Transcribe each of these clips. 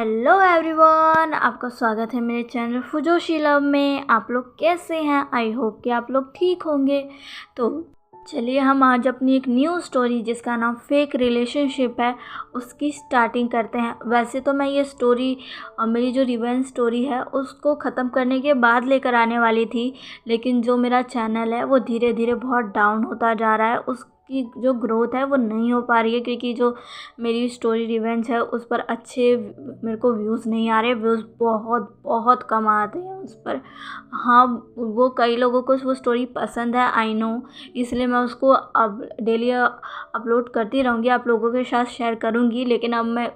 Hello everyone, आपका स्वागत है मेरे चैनल फुजोशी लव में। आप लोग कैसे हैं? आई होप कि आप लोग ठीक होंगे। तो चलिए हम आज अपनी एक न्यू स्टोरी जिसका नाम फेक रिलेशनशिप है उसकी स्टार्टिंग करते हैं। वैसे तो मैं ये स्टोरी मेरी जो रिवेंज स्टोरी है उसको ख़त्म करने के बाद लेकर आने वाली थी, लेकिन जो मेरा चैनल है वो धीरे धीरे बहुत डाउन होता जा रहा है। उसकी जो ग्रोथ है वो नहीं हो पा रही है क्योंकि जो मेरी स्टोरी रिवेंज है उस पर अच्छे मेरे को व्यूज़ नहीं आ रहे। व्यूज़ बहुत बहुत कम आते हैं उस पर। हाँ, वो कई लोगों को वो स्टोरी पसंद है, आई नो, इसलिए मैं उसको अब डेली अपलोड करती रहूँगी, आप लोगों के साथ शेयर करूँगी। लेकिन अब मैं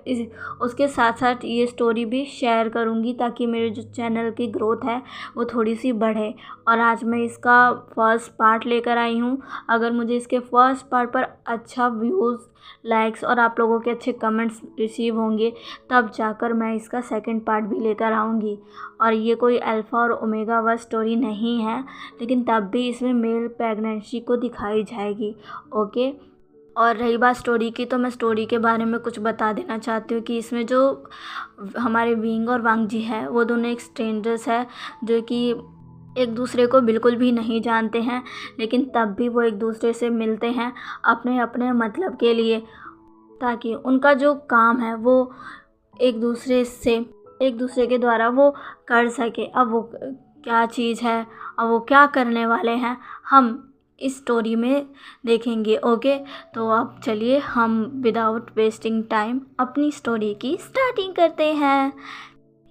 उसके साथ साथ ये स्टोरी भी शेयर करूँगी ताकि मेरे जो चैनल की ग्रोथ है वो थोड़ी सी बढ़े। और आज मैं इसका फर्स्ट पार्ट लेकर आई हूँ। अगर मुझे इसके फर्स्ट पार्ट पर अच्छा व्यूज़, लाइक्स और आप लोगों के अच्छे कमेंट्स रिसीव होंगे तब जाकर मैं इसका सेकंड पार्ट भी लेकर आऊँगी। और ये कोई अल्फ़ा और ओमेगा व स्टोरी नहीं है, लेकिन तब भी इसमें मेल प्रेगनेंसी को दिखाई जाएगी। ओके। और रही बात स्टोरी की, तो मैं स्टोरी के बारे में कुछ बता देना चाहती हूँ कि इसमें जो हमारे विंग और वांग जी है वो दोनों एक स्ट्रेंजर्स है जो कि एक दूसरे को बिल्कुल भी नहीं जानते हैं, लेकिन तब भी वो एक दूसरे से मिलते हैं अपने अपने मतलब के लिए, ताकि उनका जो काम है वो एक दूसरे के द्वारा वो कर सके। अब वो क्या चीज़ है, अब वो क्या करने वाले हैं, हम इस स्टोरी में देखेंगे। ओके, तो अब चलिए हम विदाउट वेस्टिंग टाइम अपनी स्टोरी की स्टार्टिंग करते हैं।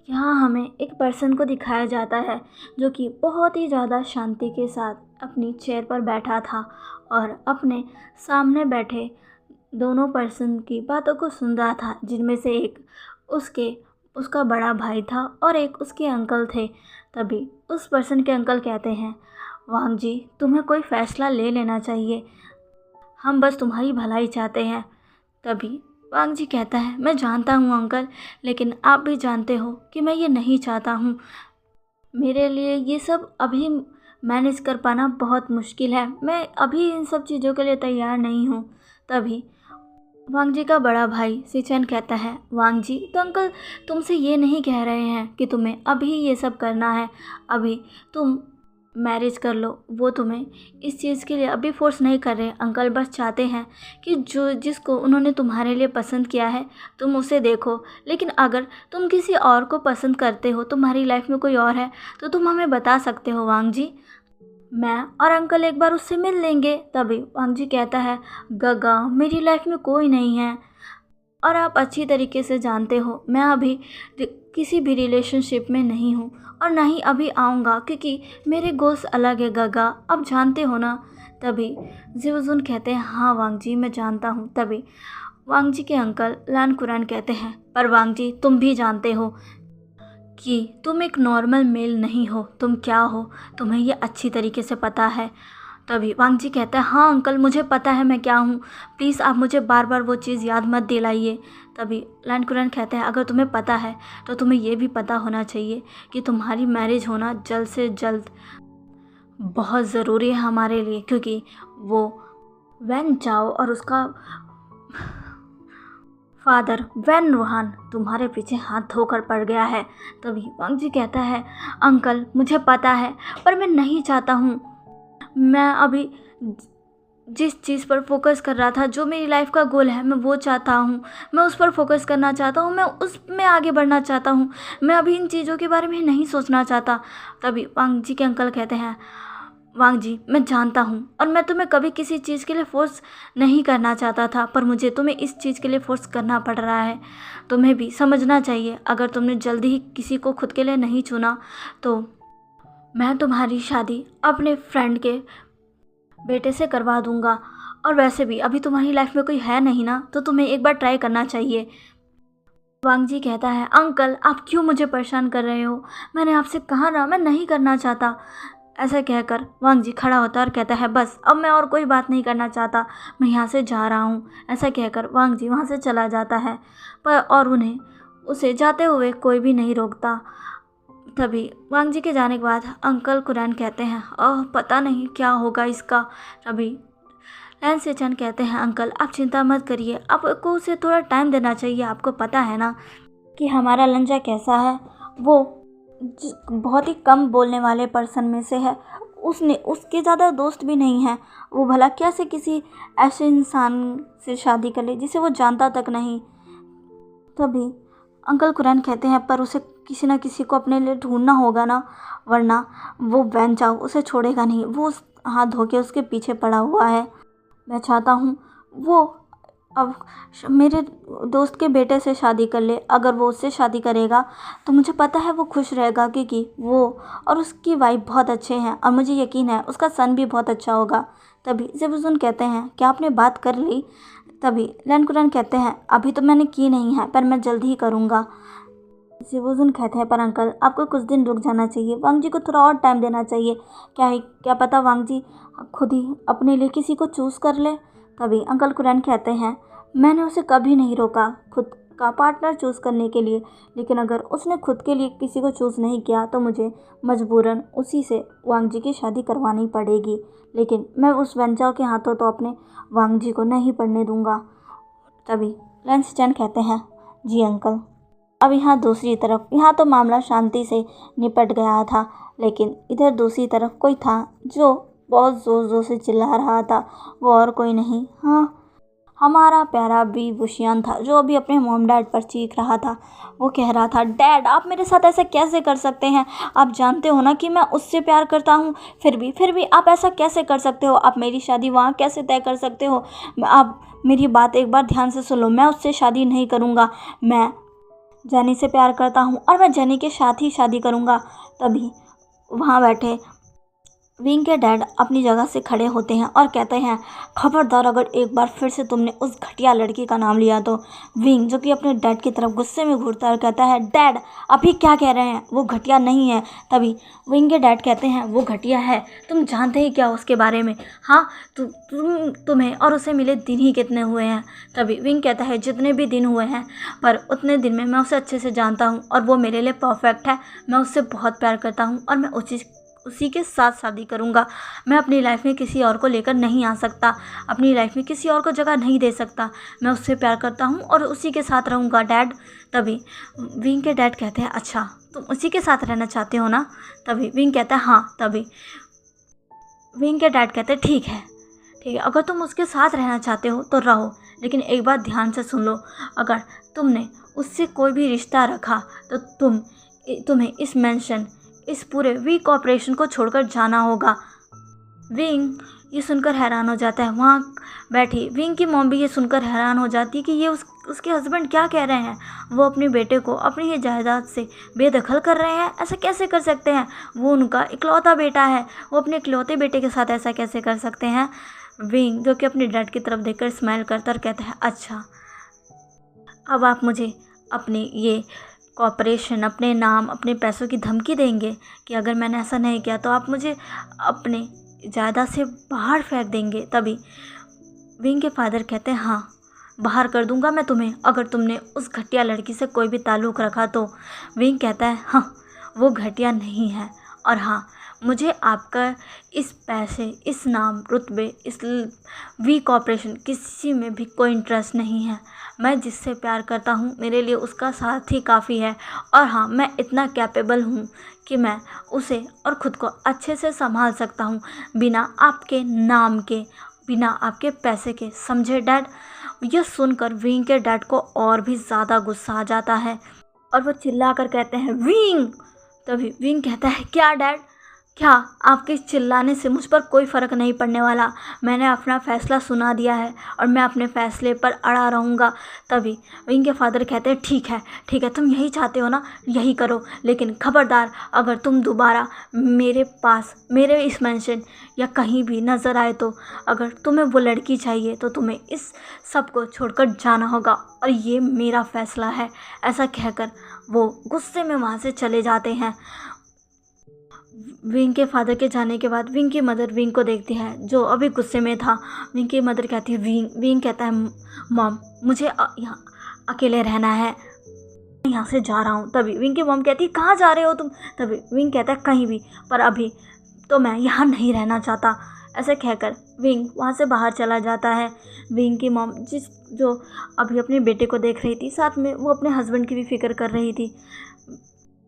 यहाँ हमें एक पर्सन को दिखाया जाता है जो कि बहुत ही ज़्यादा शांति के साथ अपनी चेयर पर बैठा था और अपने सामने बैठे दोनों पर्सन की बातों को सुन रहा था, जिनमें से एक उसका बड़ा भाई था और एक उसके अंकल थे। तभी उस पर्सन के अंकल कहते हैं, वांग जी, तुम्हें कोई फ़ैसला ले लेना चाहिए, हम बस तुम्हारी भलाई चाहते हैं। तभी वांग जी कहता है, मैं जानता हूँ अंकल, लेकिन आप भी जानते हो कि मैं ये नहीं चाहता हूँ। मेरे लिए ये सब अभी मैनेज कर पाना बहुत मुश्किल है, मैं अभी इन सब चीज़ों के लिए तैयार नहीं हूँ। तभी वांग जी का बड़ा भाई सिचन कहता है, वांग जी, तो अंकल तुमसे ये नहीं कह रहे हैं कि तुम्हें अभी ये सब करना है, अभी तुम मैरिज कर लो। वो तुम्हें इस चीज़ के लिए अभी फोर्स नहीं कर रहे। अंकल बस चाहते हैं कि जिसको उन्होंने तुम्हारे लिए पसंद किया है तुम उसे देखो, लेकिन अगर तुम किसी और को पसंद करते हो, तुम्हारी लाइफ में कोई और है, तो तुम हमें बता सकते हो वांग जी, मैं और अंकल एक बार उससे मिल लेंगे। तभी वांग जी कहता है, गगा, मेरी लाइफ में कोई नहीं है और आप अच्छी तरीके से जानते हो मैं अभी किसी भी रिलेशनशिप में नहीं हूँ और ना ही अभी आऊँगा, क्योंकि मेरे गोल्स अलग है गगा, आप जानते हो ना। तभी जिवजुन कहते हैं, हाँ वांग जी, मैं जानता हूँ। तभी वांग जी के अंकल लान कुरान कहते हैं, पर वांग जी, तुम भी जानते हो कि तुम एक नॉर्मल मेल नहीं हो, तुम क्या हो, तुम्हें ये अच्छी तरीके से पता है। तभी वांग जी कहता है, हाँ अंकल, मुझे पता है मैं क्या हूँ, प्लीज़ आप मुझे बार बार वो चीज़ याद मत दिलाइए। तभी लैंड कुरान कहते हैं, अगर तुम्हें पता है तो तुम्हें ये भी पता होना चाहिए कि तुम्हारी मैरिज होना जल्द से जल्द बहुत ज़रूरी है हमारे लिए, क्योंकि वो वैन चाओ और उसका फादर वैन रूहान तुम्हारे पीछे हाथ धोकर पड़ गया है। तभी वांग जी कहता है, अंकल मुझे पता है, पर मैं नहीं चाहता हूँ, मैं अभी जिस चीज़ पर फोकस कर रहा था, जो मेरी लाइफ का गोल है, मैं वो चाहता हूँ, मैं उस पर फोकस करना चाहता हूँ, मैं उसमें आगे बढ़ना चाहता हूँ, मैं अभी इन चीज़ों के बारे में नहीं सोचना चाहता। तभी वांग जी के अंकल कहते हैं, वांग जी, मैं जानता हूँ और मैं तुम्हें कभी किसी चीज़ के लिए फ़ोर्स नहीं करना चाहता था, पर मुझे तुम्हें इस चीज़ के लिए फ़ोर्स करना पड़ रहा है। तुम्हें भी समझना चाहिए, अगर तुमने जल्दी ही किसी को खुद के लिए नहीं चुना तो मैं तुम्हारी शादी अपने फ्रेंड के बेटे से करवा दूंगा, और वैसे भी अभी तुम्हारी लाइफ में कोई है नहीं ना, तो तुम्हें एक बार ट्राई करना चाहिए। वांग जी कहता है, अंकल आप क्यों मुझे परेशान कर रहे हो, मैंने आपसे कहा ना मैं नहीं करना चाहता। ऐसा कहकर वांग जी खड़ा होता है और कहता है, बस अब मैं और कोई बात नहीं करना चाहता, मैं यहाँ से जा रहा हूँ। ऐसा कहकर वांग जी वहाँ से चला जाता है, पर और उसे जाते हुए कोई भी नहीं रोकता। तभी वांग जी के जाने के बाद अंकल कुरान कहते हैं, ओह पता नहीं क्या होगा इसका। तभी लैन सेचन कहते हैं, अंकल आप चिंता मत करिए, आपको उसे थोड़ा टाइम देना चाहिए, आपको पता है ना कि हमारा लंजा कैसा है, वो बहुत ही कम बोलने वाले पर्सन में से है। उसके ज़्यादा दोस्त भी नहीं हैं। वो भला कैसे किसी ऐसे इंसान से शादी कर ले जिसे वो जानता तक नहीं। तभी अंकल कुरैन कहते हैं, पर उसे किसी न किसी को अपने लिए ढूंढना होगा ना, वरना वो वेंचाओ उसे छोड़ेगा नहीं। वो उस हाथ धो के उसके पीछे पड़ा हुआ है। मैं चाहता हूँ वो अब मेरे दोस्त के बेटे से शादी कर ले। अगर वो उससे शादी करेगा तो मुझे पता है वो खुश रहेगा, क्योंकि वो और उसकी वाइफ बहुत अच्छे हैं और मुझे यकीन है उसका सन भी बहुत अच्छा होगा। तभी ज़ेबुज़ुन कहते हैं, क्या आपने बात कर ली? तभी लैनकुरैन कहते हैं, अभी तो मैंने की नहीं है, पर मैं जल्द ही करूँगा। ज़ेबुज़ुन कहते हैं, पर अंकल आपको कुछ दिन रुक जाना चाहिए, वांग जी को थोड़ा और टाइम देना चाहिए। क्या पता वांग जी खुद ही अपने लिए किसी को चूज़ कर ले। तभी अंकल कुरैन कहते हैं, मैंने उसे कभी नहीं रोका खुद का पार्टनर चूज़ करने के लिए, लेकिन अगर उसने खुद के लिए किसी को चूज़ नहीं किया तो मुझे मजबूरन उसी से वांग जी की शादी करवानी पड़ेगी। लेकिन मैं उस वेंचाओ के हाथों तो अपने वांग जी को नहीं पड़ने दूंगा। तभी लैन सिचेन कहते हैं, जी अंकल। अब यहाँ दूसरी तरफ, यहाँ तो मामला शांति से निपट गया था, लेकिन इधर दूसरी तरफ कोई था जो बहुत ज़ोर ज़ोर से चिल्ला रहा था। वो और कोई नहीं, हाँ, हमारा प्यारा बी बुशियान था, जो अभी अपने मॉम डैड पर चीख रहा था। वो कह रहा था, डैड आप मेरे साथ ऐसा कैसे कर सकते हैं? आप जानते हो ना कि मैं उससे प्यार करता हूँ, फिर भी आप ऐसा कैसे कर सकते हो? आप मेरी शादी वहाँ कैसे तय कर सकते हो? आप मेरी बात एक बार ध्यान से सुन लो, मैं उससे शादी नहीं करूँगा। मैं जेनी से प्यार करता हूँ और मैं जेनी के साथ ही शादी करूँगा। तभी वहाँ बैठे विंग के डैड अपनी जगह से खड़े होते हैं और कहते हैं, खबरदार अगर एक बार फिर से तुमने उस घटिया लड़की का नाम लिया तो। विंग जो कि अपने डैड की तरफ गुस्से में घूरता है कहता है, डैड आप ये क्या कह रहे हैं? वो घटिया नहीं है। तभी विंग के डैड कहते हैं, वो घटिया है, तुम जानते ही क्या उसके बारे में? हाँ, तुम्हें और उसे मिले दिन ही कितने हुए हैं? तभी विंग कहता है, जितने भी दिन हुए हैं, पर उतने दिन में मैं उसे अच्छे से जानता हूँ और वो मेरे लिए परफेक्ट है। मैं उससे बहुत प्यार करता हूँ और मैं उसी के साथ शादी करूँगा। मैं अपनी लाइफ में किसी और को लेकर नहीं आ सकता, अपनी लाइफ में किसी और को जगह नहीं दे सकता। मैं उससे प्यार करता हूँ और उसी के साथ रहूँगा डैड। तभी विंग के डैड कहते हैं, अच्छा तुम उसी के साथ रहना चाहते हो ना? तभी विंग कहता है, हाँ। तभी विंग के डैड कहते हैं, ठीक है, अगर तुम उसके साथ रहना चाहते हो तो रहो, लेकिन एक बात ध्यान से सुन लो, अगर तुमने उससे कोई भी रिश्ता रखा तो तुम्हें इस मेंशन, इस पूरे वी कॉर्पोरेशन को छोड़कर जाना होगा। विंग ये सुनकर हैरान हो जाता है। वहाँ बैठी विंग की मॉम भी ये सुनकर हैरान हो जाती है कि ये उसके हस्बैंड क्या कह रहे हैं। वो अपने बेटे को अपनी ही जायदाद से बेदखल कर रहे हैं, ऐसा कैसे कर सकते हैं? वो उनका इकलौता बेटा है, वो अपने इकलौते बेटे के साथ ऐसा कैसे कर सकते हैं? विंग जो कि अपने डैड की तरफ देखकर स्माइल करता और कहता है, अच्छा अब आप मुझे अपने ये कॉर्पोरेशन, अपने नाम, अपने पैसों की धमकी देंगे कि अगर मैंने ऐसा नहीं किया तो आप मुझे अपने जायदाद से बाहर फेंक देंगे? तभी विंग के फादर कहते हैं, हाँ बाहर कर दूंगा मैं तुम्हें, अगर तुमने उस घटिया लड़की से कोई भी ताल्लुक़ रखा तो। विंग कहता है, हाँ वो घटिया नहीं है, और हाँ मुझे आपका इस पैसे, इस नाम, रुतबे, इस वी कॉर्पोरेशन, किसी में भी कोई इंटरेस्ट नहीं है। मैं जिससे प्यार करता हूँ मेरे लिए उसका साथ ही काफ़ी है, और हाँ मैं इतना कैपेबल हूँ कि मैं उसे और ख़ुद को अच्छे से संभाल सकता हूँ, बिना आपके नाम के, बिना आपके पैसे के, समझे डैड? यह सुनकर विंग के डैड को और भी ज़्यादा गुस्सा आ जाता है और वो चिल्ला कर कहते हैं, विंग! तभी विंग कहता है, क्या डैड? क्या आपके चिल्लाने से मुझ पर कोई फ़र्क नहीं पड़ने वाला? मैंने अपना फ़ैसला सुना दिया है और मैं अपने फ़ैसले पर अड़ा रहूँगा। तभी विंग के फादर कहते हैं, ठीक है, तुम यही चाहते हो ना, यही करो, लेकिन खबरदार अगर तुम दोबारा मेरे पास, मेरे इस मेंशन या कहीं भी नज़र आए तो अगर तुम्हें वो लड़की चाहिए तो तुम्हें इस सब को छोड़कर जाना होगा, और ये मेरा फ़ैसला है। ऐसा कहकर वो गुस्से में वहाँ से चले जाते हैं। विंग के फादर के जाने के बाद विंग की मदर विंग को देखती है, जो अभी गुस्से में था। विंग की मदर कहती है, विंग कहता है, मॉम मुझे यहाँ अकेले रहना है, यहाँ से जा रहा हूँ। तभी विंग की मॉम कहती है, कहाँ जा रहे हो तुम? तभी विंग कहता है, कहीं भी, पर अभी तो मैं यहाँ नहीं रहना चाहता। ऐसे कहकर विंग वहाँ से बाहर चला जाता है। विंग की मॉम जो अभी अपने बेटे को देख रही थी, साथ में वो अपने हस्बैंड की भी फिक्र कर रही थी।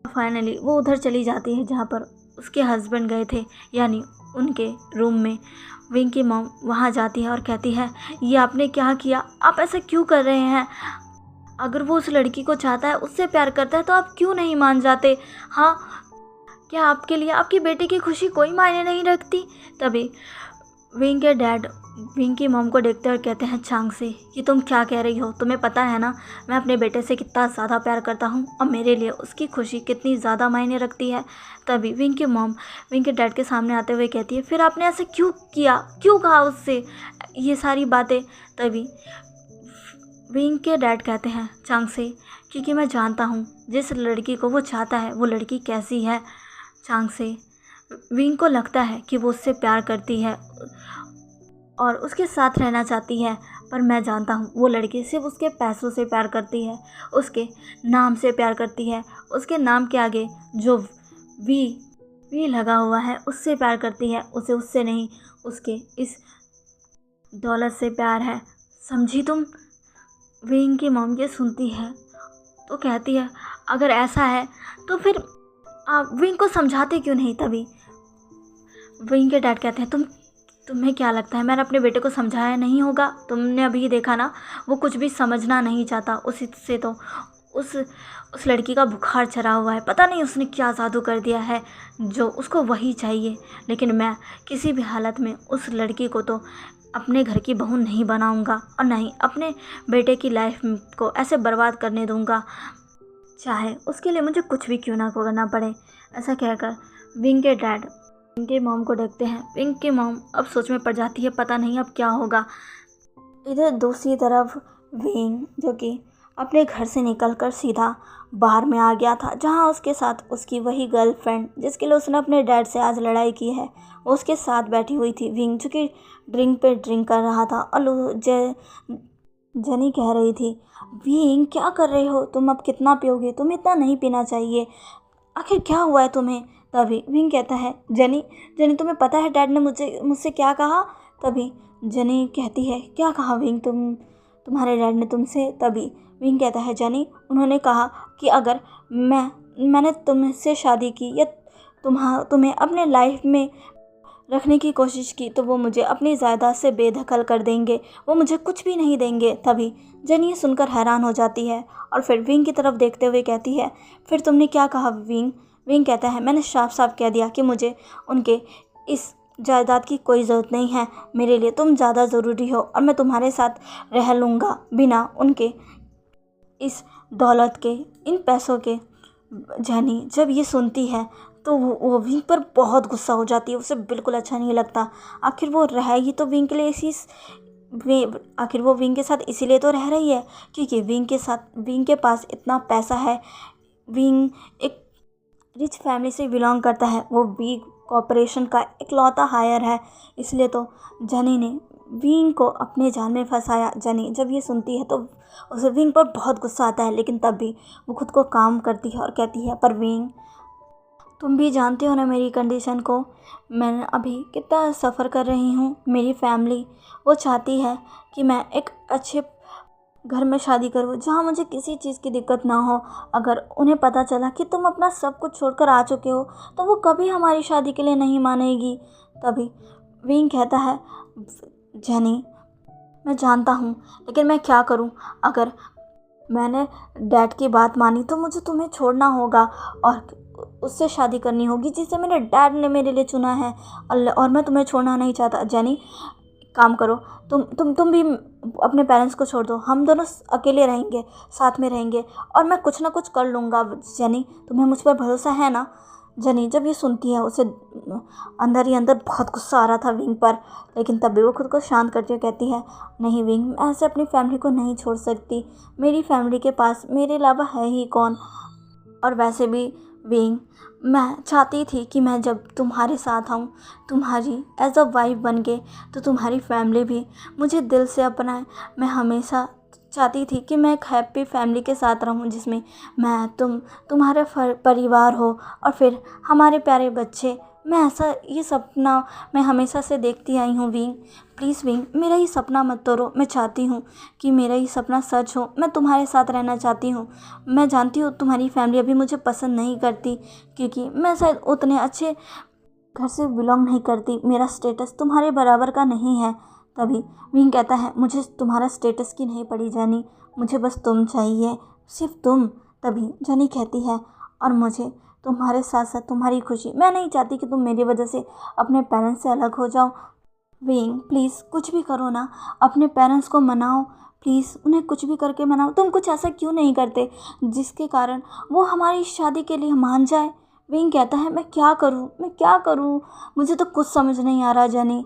फाइनली वो उधर चली जाती है जहाँ पर उसके हस्बैंड गए थे, यानी उनके रूम में। विंग की मॉम वहाँ जाती है और कहती है, ये आपने क्या किया? आप ऐसा क्यों कर रहे हैं? अगर वो उस लड़की को चाहता है, उससे प्यार करता है, तो आप क्यों नहीं मान जाते? हाँ, क्या आपके लिए आपकी बेटे की खुशी कोई मायने नहीं रखती? तभी विंग के डैड विंग की मॉम को देखते और कहते हैं, चांग से, ये तुम क्या कह रही हो? तुम्हें पता है ना मैं अपने बेटे से कितना ज़्यादा प्यार करता हूँ और मेरे लिए उसकी खुशी कितनी ज़्यादा मायने रखती है। तभी विंग की मॉम विंग के डैड के सामने आते हुए कहती है, फिर आपने ऐसे क्यों किया? क्यों कहा उससे ये सारी बातें? तभी विंग के डैड कहते हैं, चांग से, क्योंकि मैं जानता हूँ जिस लड़की को वो चाहता है वो लड़की कैसी है। चांग से, विंग को लगता है कि वो उससे प्यार करती है और उसके साथ रहना चाहती है, पर मैं जानता हूँ वो लड़की सिर्फ उसके पैसों से प्यार करती है, उसके नाम से प्यार करती है, उसके नाम के आगे जो वी लगा हुआ है उससे प्यार करती है, उसे उससे नहीं, उसके इस दौलत से प्यार है। समझी तुम? विंग की मॉम ये सुनती है तो कहती है, अगर ऐसा है तो फिर आप विंग को समझाते क्यों नहीं? तभी विंग के डैड कहते हैं, तुम्हें क्या लगता है मैंने अपने बेटे को समझाया नहीं होगा? तुमने अभी देखा ना, वो कुछ भी समझना नहीं चाहता। उसी से तो उस लड़की का बुखार चढ़ा हुआ है, पता नहीं उसने क्या जादू कर दिया है जो उसको वही चाहिए। लेकिन मैं किसी भी हालत में उस लड़की को तो अपने घर की बहू नहीं बनाऊंगा और ना ही अपने बेटे की लाइफ को ऐसे बर्बाद करने दूंगा, चाहे उसके लिए मुझे कुछ भी क्यों ना करना पड़े। ऐसा कहकर विंग के डैड विंग के मॉम को देखते हैं। विंग की मॉम अब सोच में पड़ जाती है, पता नहीं अब क्या होगा। इधर दूसरी तरफ विंग, जो कि अपने घर से निकलकर सीधा बाहर में आ गया था, जहां उसके साथ उसकी वही गर्लफ्रेंड जिसके लिए उसने अपने डैड से आज लड़ाई की है, वो उसके साथ बैठी हुई थी। विंग जो कि ड्रिंक पे ड्रिंक कर रहा था और जनी कह रही थी, विंग क्या कर रहे हो तुम? अब कितना पियोगे? तुम्हें इतना नहीं पीना चाहिए, आखिर क्या हुआ है तुम्हें? तभी विंग कहता है, जनी तुम्हें पता है डैड ने मुझसे क्या कहा? तभी जनी कहती है, क्या कहा विंग तुम्हारे डैड ने तुमसे? तभी विंग कहता है, जनी, उन्होंने कहा कि अगर मैंने तुमसे शादी की या तुम्हें अपने लाइफ में रखने की कोशिश की तो वो मुझे अपनी जायदाद से बेदखल कर देंगे, वो मुझे कुछ भी नहीं देंगे। तभी जनी सुनकर हैरान हो जाती है और फिर विंग की तरफ देखते हुए कहती है, फिर तुमने क्या कहा विंग? विंग कहता है, मैंने साफ साफ कह दिया कि मुझे उनके इस जायदाद की कोई ज़रूरत नहीं है, मेरे लिए तुम ज़्यादा ज़रूरी हो और मैं तुम्हारे साथ रह लूँगा बिना उनके इस दौलत के, इन पैसों के। जनी जब ये सुनती है तो वो विंग पर बहुत गुस्सा हो जाती है, उसे बिल्कुल अच्छा नहीं लगता। आखिर वो रहेगी तो विंग के लिए आखिर वो विंग के साथ इसीलिए तो रह रही है क्योंकि विंग के पास इतना पैसा है। विंग एक रिच फैमिली से बिलोंग करता है, वो बिग कॉरपोरेशन का इकलौता हायर है, इसलिए तो जनी ने विंग को अपने जाल में फंसाया। जनी जब ये सुनती है तो उसे विंग पर बहुत गुस्सा आता है, लेकिन तब भी वो खुद को काम करती है और कहती है, पर विंग, तुम भी जानते हो ना मेरी कंडीशन को, मैं अभी कितना सफ़र कर रही हूँ। मेरी फैमिली वो चाहती है कि मैं एक अच्छे घर में शादी करूँ जहाँ मुझे किसी चीज़ की दिक्कत ना हो। अगर उन्हें पता चला कि तुम अपना सब कुछ छोड़कर आ चुके हो तो वो कभी हमारी शादी के लिए नहीं मानेगी। तभी विंग कहता है, जनी, मैं जानता हूँ, लेकिन मैं क्या करूँ? अगर मैंने डैड की बात मानी तो मुझे तुम्हें छोड़ना होगा और उससे शादी करनी होगी जिसे मेरे डैड ने मेरे लिए चुना है, और मैं तुम्हें छोड़ना नहीं चाहता। जनी, काम करो, तुम भी अपने पेरेंट्स को छोड़ दो, हम दोनों अकेले रहेंगे, साथ में रहेंगे और मैं कुछ ना कुछ कर लूँगा। जनी, तुम्हें मुझ पर भरोसा है ना? जनी जब ये सुनती है उसे अंदर ही अंदर बहुत गुस्सा आ रहा था विंग पर, लेकिन तब भी वो खुद को शांत करती हुए कहती है, नहीं विंग, मैं ऐसे अपनी फैमिली को नहीं छोड़ सकती, मेरी फैमिली के पास मेरे अलावा है ही कौन? और वैसे भी विंग, मैं चाहती थी कि मैं जब तुम्हारे साथ आऊँ, तुम्हारी एज अ वाइफ बन के, तो तुम्हारी फैमिली भी मुझे दिल से अपनाए। मैं हमेशा चाहती थी कि मैं एक हैप्पी फैमिली के साथ रहूँ जिसमें मैं तुम्हारा परिवार हो और फिर हमारे प्यारे बच्चे ये सपना मैं हमेशा से देखती आई हूँ विंग। प्लीज़ विंग, मेरा ये सपना मत तोड़ो। मैं चाहती हूँ कि मेरा ये सपना सच हो। मैं तुम्हारे साथ रहना चाहती हूँ। मैं जानती हूँ तुम्हारी फैमिली अभी मुझे पसंद नहीं करती, क्योंकि मैं शायद उतने अच्छे घर से बिलोंग नहीं करती। मेरा स्टेटस तुम्हारे बराबर का नहीं है। तभी विंग कहता है, मुझे तुम्हारा स्टेटस की नहीं पड़ी जानी, मुझे बस तुम चाहिए, सिर्फ तुम। तभी जानी कहती है, और मुझे तुम्हारे साथ साथ तुम्हारी खुशी, मैं नहीं चाहती कि तुम मेरी वजह से अपने पेरेंट्स से अलग हो जाओ। विंग प्लीज़ कुछ भी करो ना, अपने पेरेंट्स को मनाओ, प्लीज़ उन्हें कुछ भी करके मनाओ। तुम कुछ ऐसा क्यों नहीं करते जिसके कारण वो हमारी शादी के लिए मान जाए। विंग कहता है, मैं क्या करूँ, मुझे तो कुछ समझ नहीं आ रहा जानी।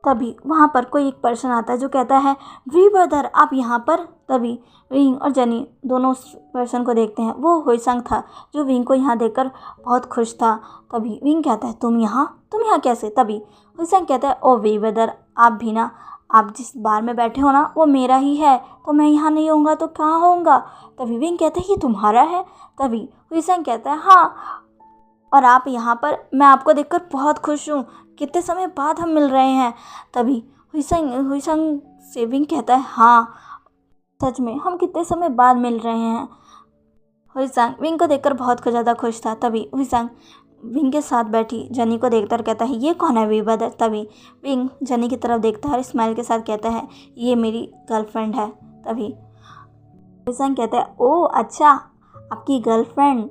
तभी वहाँ पर कोई एक पर्सन आता है जो कहता है, वी ब्रदर आप यहाँ पर। तभी विंग और जनी दोनों उस पर्सन को देखते हैं। वो हुईसंग था जो विंग को यहाँ देखकर बहुत खुश था। तभी विंग कहता है, तुम यहाँ कैसे। तभी हुईसंग कहता है, ओ वी ब्रदर आप भी ना, आप जिस बार में बैठे हो ना वो मेरा ही है, तो मैं यहाँ नहीं होऊंगा तो कहाँ होऊंगा। तभी विंग कहता है, ये तुम्हारा है। तभी हुईसंग कहता है, हाँ, और आप यहाँ पर, मैं आपको देखकर बहुत खुश हूँ, कितने समय बाद हम मिल रहे हैं। तभी हुईसंग से विंग कहता है, हाँ सच में हम कितने समय बाद मिल रहे हैं। हुईसंग विंग को देखकर बहुत ज़्यादा खुश था। तभी हुईसंग विंग के साथ बैठी जनी को देखकर कहता है, ये कौन है वी ब्रदर। तभी विंग जनी की तरफ देखता है और स्माइल के साथ कहता है, ये मेरी गर्लफ्रेंड है। तभी हुईसंग कहता है, ओह अच्छा, आपकी गर्लफ्रेंड,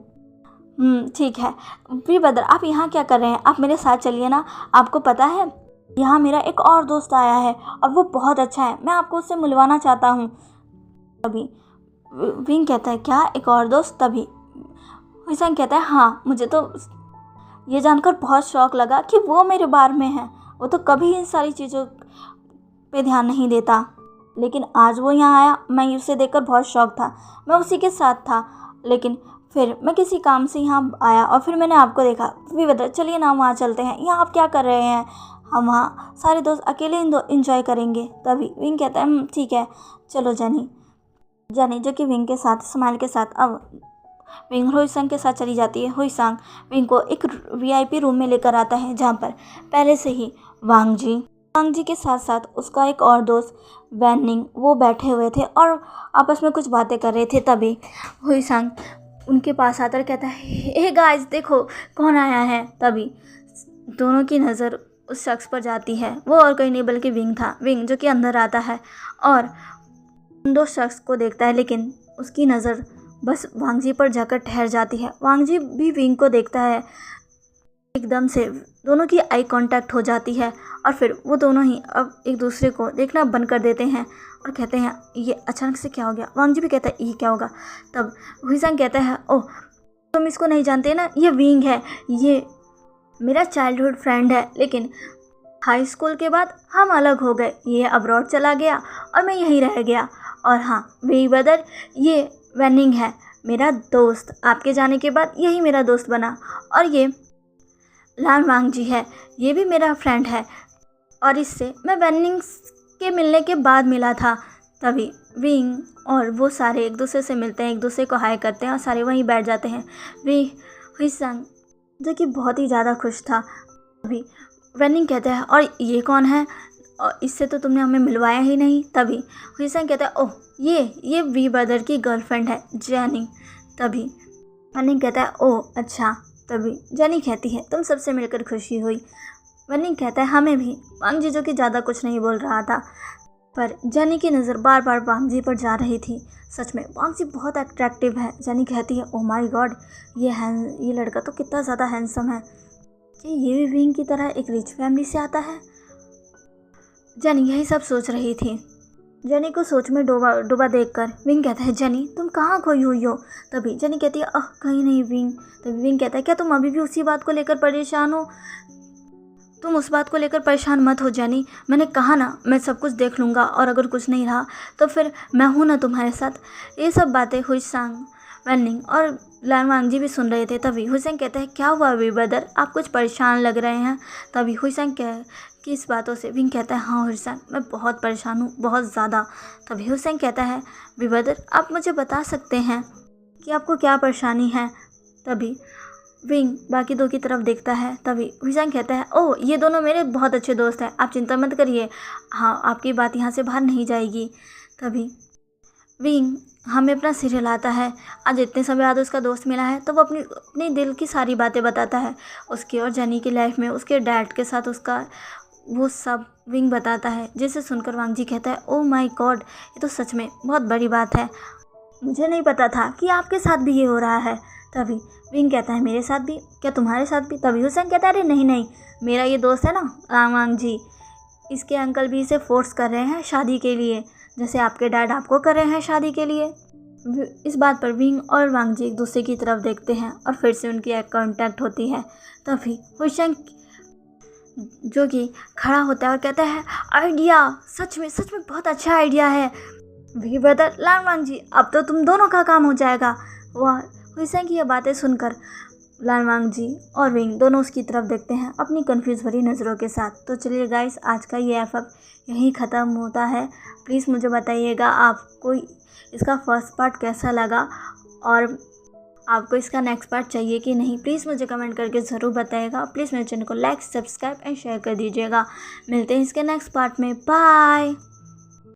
ठीक है। वी ब्रदर आप यहाँ क्या कर रहे हैं, आप मेरे साथ चलिए ना। आपको पता है यहाँ मेरा एक और दोस्त आया है और वो बहुत अच्छा है, मैं आपको उससे मिलवाना चाहता हूँ। तभी विंग कहता है, क्या एक और दोस्त। तभी हुईसंग कहता है, हाँ मुझे तो ये जानकर बहुत शौक लगा कि वो मेरे बारे में है। वो तो कभी इन सारी चीज़ों पे ध्यान नहीं देता, लेकिन आज वो यहाँ आया, मैं उसे देखकर बहुत शौक था। मैं उसी के साथ था, लेकिन फिर मैं किसी काम से यहाँ आया और फिर मैंने आपको देखा। वी ब्रदर चलिए ना वहाँ चलते हैं, यहाँ आप क्या कर रहे हैं, हम वहाँ सारे दोस्त अकेले इंजॉय करेंगे। तभी विंग कहता है, ठीक है चलो। जनी जो कि विंग के साथ स्माइल के साथ अब विंग हुईसंग के साथ चली जाती है। हुईसंग विंग को एक VIP रूम में लेकर आता है जहाँ पर पहले से ही वांग जी के साथ साथ उसका एक और दोस्त वैनिंग वो बैठे हुए थे और आपस में कुछ बातें कर रहे थे। तभी हुईसंग उनके पास आकर कहता है, हे गाइस देखो कौन आया है। तभी दोनों की नज़र उस शख्स पर जाती है। वो और कोई नहीं बल्कि विंग था। विंग जो कि अंदर आता है और उन दो शख्स को देखता है, लेकिन उसकी नज़र बस वांग जी पर जाकर ठहर जाती है। वांग जी भी विंग को देखता है। एकदम से दोनों की आई कांटेक्ट हो जाती है और फिर वो दोनों ही अब एक दूसरे को देखना बंद कर देते हैं और कहते हैं, ये अचानक से क्या हो गया। वांग जी भी कहता है, ये क्या होगा। तब हुईसंग कहता है, ओह तुम इसको नहीं जानते ना, ये विंग है, ये मेरा चाइल्डहुड फ्रेंड है, लेकिन हाई स्कूल के बाद हम अलग हो गए। ये अब्रॉड चला गया और मैं यहीं रह गया। और हाँ वी ब्रदर, ये वैनिंग है मेरा दोस्त, आपके जाने के बाद यही मेरा दोस्त बना। और ये लान वांग जी है, ये भी मेरा फ्रेंड है और इससे मैं वैनिंग के मिलने के बाद मिला था। तभी विंग और वो सारे एक दूसरे से मिलते हैं, एक दूसरे को हाय करते हैं और सारे वहीं बैठ जाते हैं। हुईसंग जो कि बहुत ही ज़्यादा खुश था। तभी वैनिंग कहता है, और ये कौन है, और इससे तो तुमने हमें मिलवाया ही नहीं। तभी हुईसंग कहता है, ओह ये वी ब्रदर की गर्लफ्रेंड है जैनी। तभी वैनिंग कहता है, ओह अच्छा। तभी जैनी कहती है, तुम सबसे मिलकर खुशी हुई। वैनिंग कहता है, हमें भी। वांग जी जो कि ज़्यादा कुछ नहीं बोल रहा था, पर जैनी की नज़र बार बार वांग जी पर जा रही थी। सच में वांग जी बहुत अट्रैक्टिव है। जैनी कहती है, ओह माय गॉड, ये लड़का तो कितना ज़्यादा हैंडसम है, कि ये भी विंग की तरह एक रिच फैमिली से आता है। जैनी यही सब सोच रही थी। जैनी को सोच में डूबा देखकर विंग कहता है, जैनी तुम कहाँ खोई हुई हो। तभी जैनी कहती है, कहीं नहीं विंग। तभी विंग कहता है, क्या तुम अभी भी उसी बात को लेकर परेशान हो। तुम उस बात को लेकर परेशान मत हो जैनी, मैंने कहा ना मैं सब कुछ देख लूँगा, और अगर कुछ नहीं रहा तो फिर मैं हूँ ना तुम्हारे साथ। ये सब बातें हुईसंग, वैनिंग और लान वांग जी भी सुन रहे थे। तभी हुईसंग कहता है, क्या हुआ वी ब्रदर, आप कुछ परेशान लग रहे हैं। तभी हुईसंग कि इस बातों से विंग कहता है, हाँ हुईसंग मैं बहुत परेशान हूँ, बहुत ज़्यादा। तभी हुईसंग कहता है, वी ब्रदर आप मुझे बता सकते हैं कि आपको क्या परेशानी है। तभी विंग बाकी दो की तरफ देखता है। तभी हुईसेंग कहता है, ओह ये दोनों मेरे बहुत अच्छे दोस्त हैं, आप चिंता मत करिए, हाँ आपकी बात यहाँ से बाहर नहीं जाएगी। तभी विंग हमें अपना सिर हिलाता है। आज इतने समय बाद उसका दोस्त मिला है तो वो अपनी अपनी दिल की सारी बातें बताता है, उसकी और जेनी की लाइफ में उसके डैड के साथ उसका वो सब विंग बताता है। जिसे सुनकर वांग जी कहता है, ओह माय गॉड, ये तो सच में बहुत बड़ी बात है, मुझे नहीं पता था कि आपके साथ भी ये हो रहा है। तभी विंग कहता है, मेरे साथ भी? क्या तुम्हारे साथ भी? तभी हुसैन कहता है, अरे नहीं नहीं, मेरा ये दोस्त है ना वांग जी, इसके अंकल भी इसे फोर्स कर रहे हैं शादी के लिए, जैसे आपके डैड आपको कर रहे हैं शादी के लिए। इस बात पर विंग और वांग जी एक दूसरे की तरफ देखते हैं और फिर से उनकी आई कांटेक्ट होती है। तभी हुसैन जो कि खड़ा होता है और कहता है, आइडिया, सच में बहुत अच्छा आइडिया है वी ब्रदर वांग जी, अब तो तुम दोनों का काम हो जाएगा। वह हुसैन की ये बातें सुनकर वांग जी और विंग दोनों उसकी तरफ देखते हैं अपनी कंफ्यूज भरी नज़रों के साथ। तो चलिए गाइस, आज का ये एफ यहीं ख़त्म होता है। प्लीज़ मुझे बताइएगा आपको इसका फर्स्ट पार्ट कैसा लगा और आपको इसका नेक्स्ट पार्ट चाहिए कि नहीं। प्लीज़ मुझे कमेंट करके ज़रूर बताइएगा। प्लीज़ मेरे चैनल को लाइक, सब्सक्राइब एंड शेयर कर दीजिएगा। मिलते हैं इसके नेक्स्ट पार्ट में। बाय।